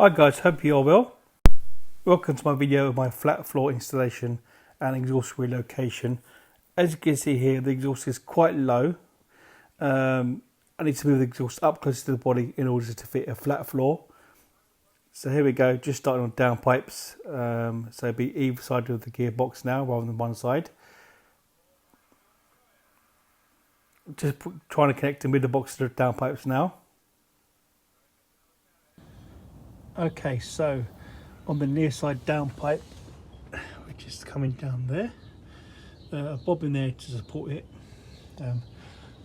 Hi guys, hope you are well. Welcome to my video of my flat floor installation and exhaust relocation. As you can see here, the exhaust is quite low. I need to move the exhaust up closer to the body in order to fit a flat floor. So here we go, just starting on downpipes. So it'll be either side of the gearbox now rather than one side. Just trying to connect the middle box to the downpipes now. Okay, so on the near side downpipe, which is coming down there, a bob in there to support it,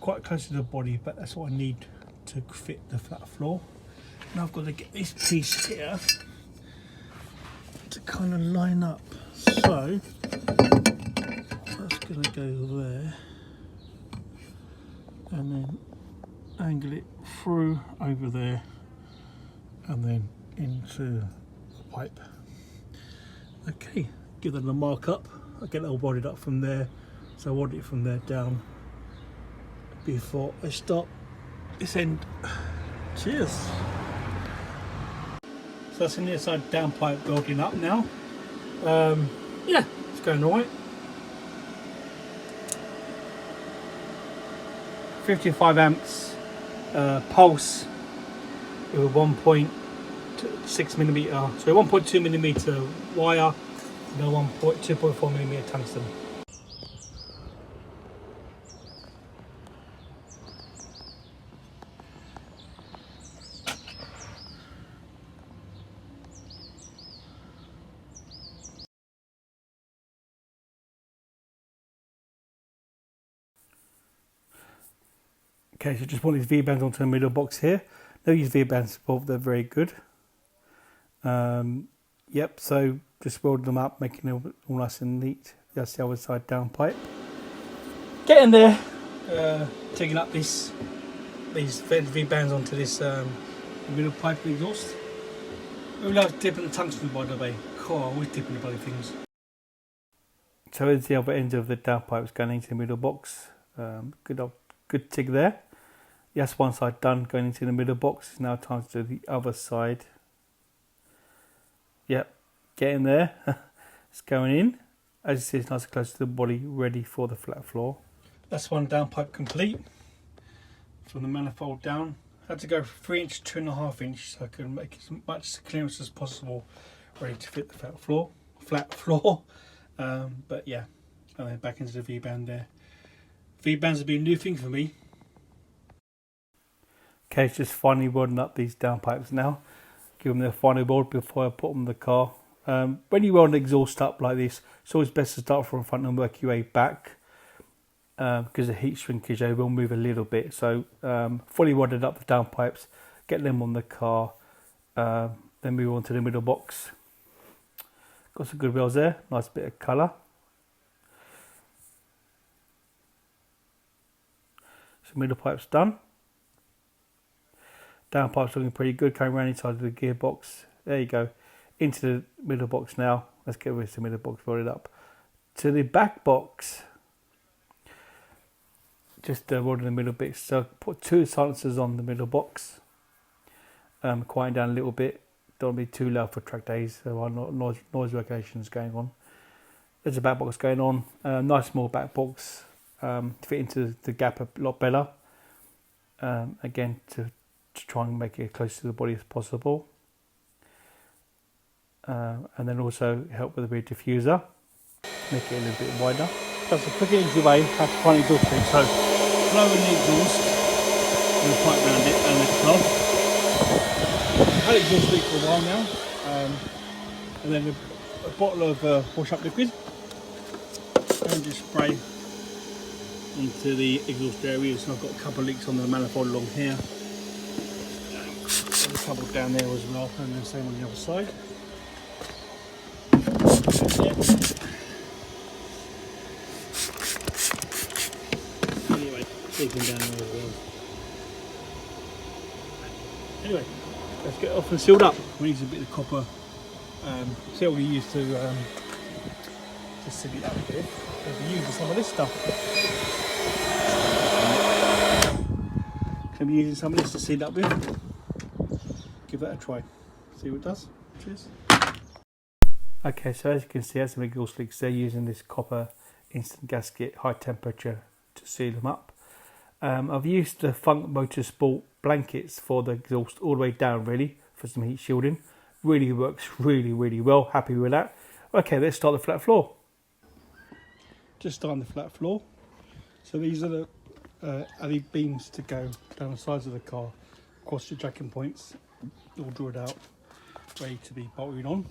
quite close to the body, but that's what I need to fit the flat floor. Now I've got to get this piece here to kind of line up, so that's going to go there and then angle it through over there and then into the pipe. Okay, give that a mark up. I get it all wadded up from there, so I wad it from there down before I start this end. Cheers. So that's in the inside downpipe welding up now. Yeah, it's going alright. 55 amps pulse with a 1.6mm, so 1.2mm wire and a 2.4mm tungsten. Okay, so just want these V-bands onto the middle box here. No use V-bands, but they're very good. Yep, so just welding them up, making it all nice and neat. That's the other side downpipe. Getting there, taking up these V-bands onto this middle pipe exhaust. I love dipping the tungsten, by the way. Cool, I always dipping the bloody things. So here's the other end of the downpipes going into the middle box. Good TIG there. Yes, one side done, going into the middle box. It's now time to do the other side. Yep, getting there. It's going in. As you see, it's nice and close to the body, ready for the flat floor. That's one downpipe complete. From the manifold down. Had to go 3 inch, 2.5 inch, so I could make as much clearance as possible, ready to fit the flat floor. But yeah, and then back into the V-band there. V-bands have been a new thing for me. Okay, it's just finally welding up these downpipes now. Give them their final weld before I put them in the car. When you weld an exhaust up like this, it's always best to start from front and work your way back, because the heat shrinkage will move a little bit. So fully welded up the downpipes, get them on the car, then move on to the middle box. Got some good welds there, nice bit of colour. So middle pipe's done. Downpipe's looking pretty good, coming around inside of the gearbox. There you go. Into the middle box now. Let's get rid of the middle box, welded up. To the back box. Just welding the middle bit. So put 2 silencers on the middle box. Quieten down a little bit. Don't be too loud for track days. So our noise regulations going on. There's a back box going on. Nice small back box. To fit into the gap a lot better. Again, to try and make it as close to the body as possible. And then also help with the rear diffuser. Make it a little bit wider. That's a quick and easy way how to find exhaust leak. So blow in the exhaust, and the pipe around it and lift it off. I've had exhaust leak for a while now. And then a bottle of wash up liquid. And just spray into the exhaust area. So I've got a couple of leaks on the manifold along here. There's a couple down there as well, and the same on the other side. Anyway, leaking down there as well. Anyway, let's get it off and sealed up. We need a bit of copper seal we use to seal it up with. We'll be using some of this stuff. Can be using some of this to seal up with. Give that a try. see what it does. Cheers. Okay, so as you can see, as the exhaust leaks, they're using this copper instant gasket, high temperature, to seal them up. I've used the Funk Motorsport blankets for the exhaust all the way down, really, for some heat shielding. Really works really well. Happy with that. Okay, let's start the flat floor. Just starting the flat floor. So these are the alley beams to go down the sides of the car, across the jacking points, all drilled out, ready to be bolted on.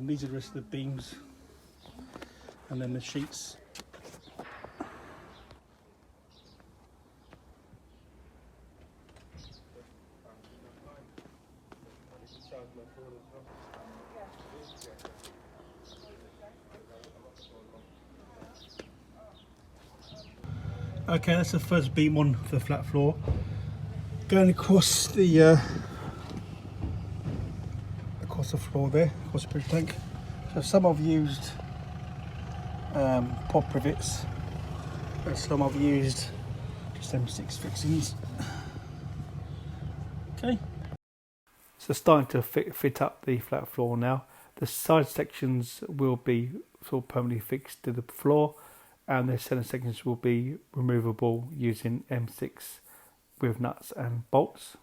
These are the rest of the beams, and then the sheets. Okay, that's the first beam on for the flat floor. Going across the floor there, across the bridge tank. So some I've used pod rivets, and some I've used just M6 fixings. Okay. So starting to fit up the flat floor now. The side sections will be sort of permanently fixed to the floor, and the centre sections will be removable using M6 with nuts and bolts.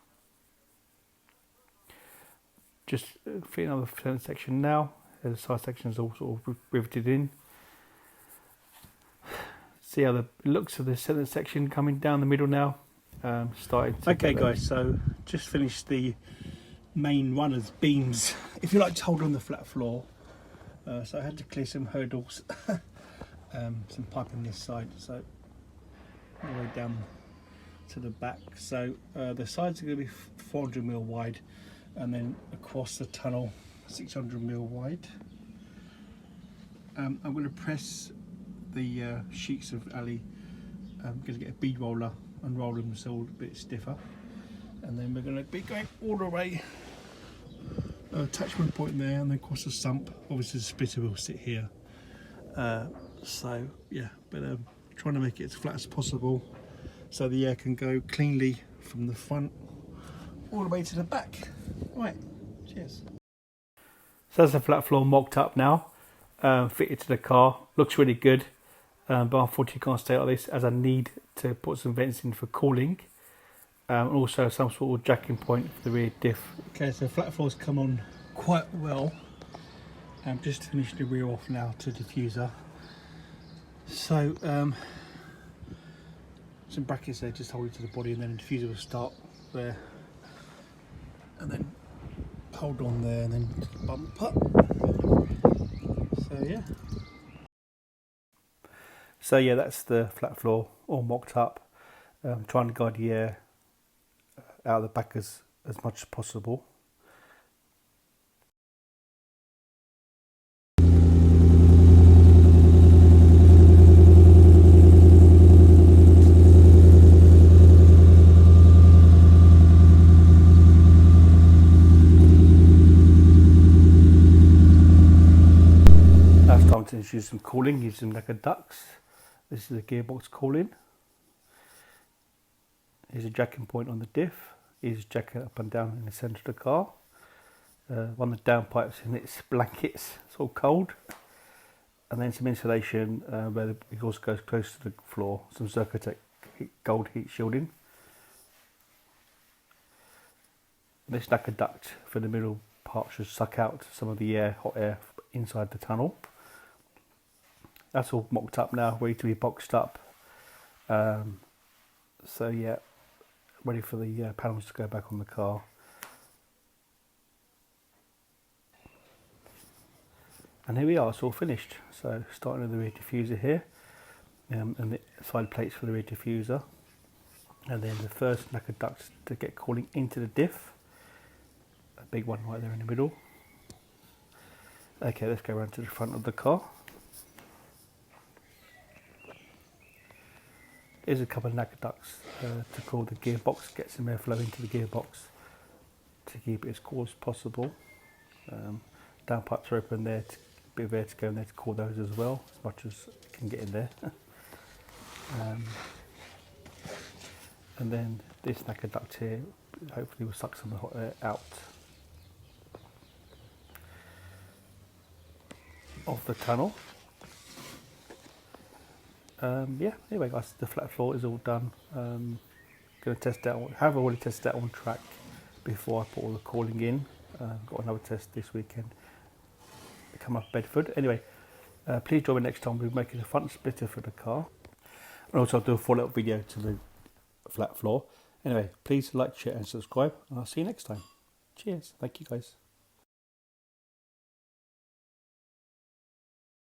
Just fitting on the centre section now. The side sections all sort of riveted in. See how the looks of the centre section coming down the middle now. Okay guys, so just finished the main runners beams, if you like, to hold on the flat floor. So I had to clear some hurdles, some piping this side, so all the way down to the back. So the sides are going to be 400mm wide, and then across the tunnel 600mm wide. I'm going to press the sheets of alley. I'm going to get a bead roller and roll them so a bit stiffer, and then we're going to be going all the way attachment point there, and then across the sump. Obviously the splitter will sit here, so yeah, but trying to make it as flat as possible so the air can go cleanly from the front all the way to the back. Right, cheers. So that's the flat floor mocked up now, fitted to the car. Looks really good, but unfortunately can't stay like this as I need to put some vents in for cooling. Also some sort of jacking point for the rear diff. Okay, so flat floor's come on quite well. I'm just finished the rear off now to diffuser. So some brackets there just hold it to the body, and then the diffuser will start there, and then hold on there, and then bump up. So yeah. So yeah, that's the flat floor all mocked up. Trying to guide the air out of the back as much as possible. Now it's time to introduce some cooling using like a ducts. This is the gearbox cooling. Here's a jacking point on the diff. Here's jacking up and down in the centre of the car. One of the downpipes in its blankets, it's all cold. And then some insulation where the exhaust goes close to the floor. Some Zerkotech gold heat shielding. And this like a duct for the middle part should suck out some of the air, hot air inside the tunnel. That's all mocked up now, ready to be boxed up. So yeah, ready for the panels to go back on the car. And here we are, it's all finished. So starting with the rear diffuser here, and the side plates for the rear diffuser, and then the first lacquer ducts to get cooling into the diff. A big one right there in the middle. Okay, let's go around to the front of the car. Here's a couple of lacquer ducts to cool the gearbox, get some airflow into the gearbox to keep it as cool as possible. Downpipes are open there, a bit of air to go in there to cool those as well, as much as it can get in there. And then this lacquer duct here hopefully will suck some of the hot air out of the tunnel. Yeah, anyway guys, the flat floor is all done. Going to test out, have already tested that on track before I put all the cooling in. Got another test this weekend. Come up Bedford. Anyway, please join me next time. We're making a front splitter for the car. And also I'll do a follow-up video to the flat floor. Anyway, please like, share and subscribe. And I'll see you next time. Cheers. Thank you guys.